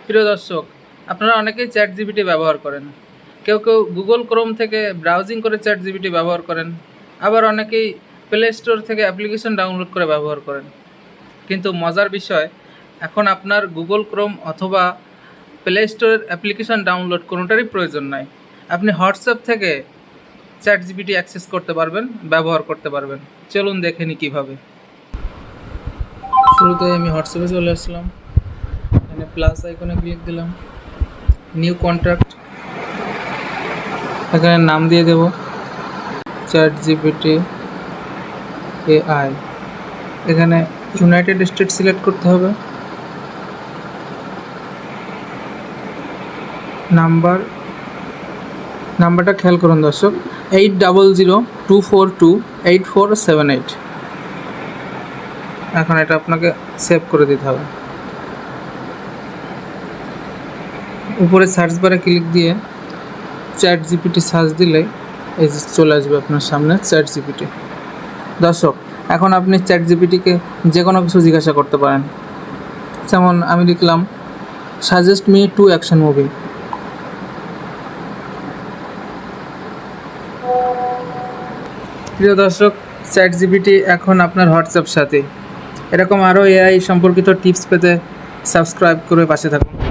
প্রিয় দর্শক, আপনারা অনেকেই চ্যাট জিপিটি ব্যবহার করেন। কেউ গুগল ক্রোম থেকে ব্রাউজিং করে চ্যাট জিপিটি ব্যবহার করেন, আবার অনেকেই প্লে স্টোর থেকে অ্যাপ্লিকেশন ডাউনলোড করে ব্যবহার করেন। কিন্তু মজার বিষয়, এখন আপনার গুগল ক্রোম অথবা প্লে স্টোরের অ্যাপ্লিকেশন ডাউনলোড কোনোটারই প্রয়োজন নাই। আপনি হোয়াটসঅ্যাপ থেকে চ্যাট জিপিটি অ্যাক্সেস করতে পারবেন, ব্যবহার করতে পারবেন। চলুন দেখে নিই কীভাবে। শুরুতে আমি হোয়াটসঅ্যাপে চলে আসলাম, এখানে প্লাস আইকনে ক্লিক দিলাম, নিউ কন্ট্যাক্ট, এখানে নাম দিয়ে দেব চ্যাট জিপিটি এআই। এখানে ইউনাইটেড স্টেট সিলেক্ট করতে হবে। নাম্বারটা খেয়াল করুন দর্শক, 8002428478। এখন এটা আপনাকে সেভ করে দিতে হবে। উপরে সার্চ বারে ক্লিক দিয়ে চ্যাট জিপিটি সার্চ দিলে এই যে চলে আসবে আপনার সামনে চ্যাট জিপিটি। দর্শক, এখন আপনি চ্যাট জিপিটিকে যে কোনো কিছু জিজ্ঞাসা করতে পারেন। যেমন আমি লিখলাম সাজেস্ট মি 2 অ্যাকশন মুভি। প্রিয় দর্শক, চ্যাট জিপিটি এখন আপনার হোয়াটসঅ্যাপ সাথে। এরকম আরও এআই সম্পর্কিত টিপস পেতে সাবস্ক্রাইব করে পাশে থাকুন।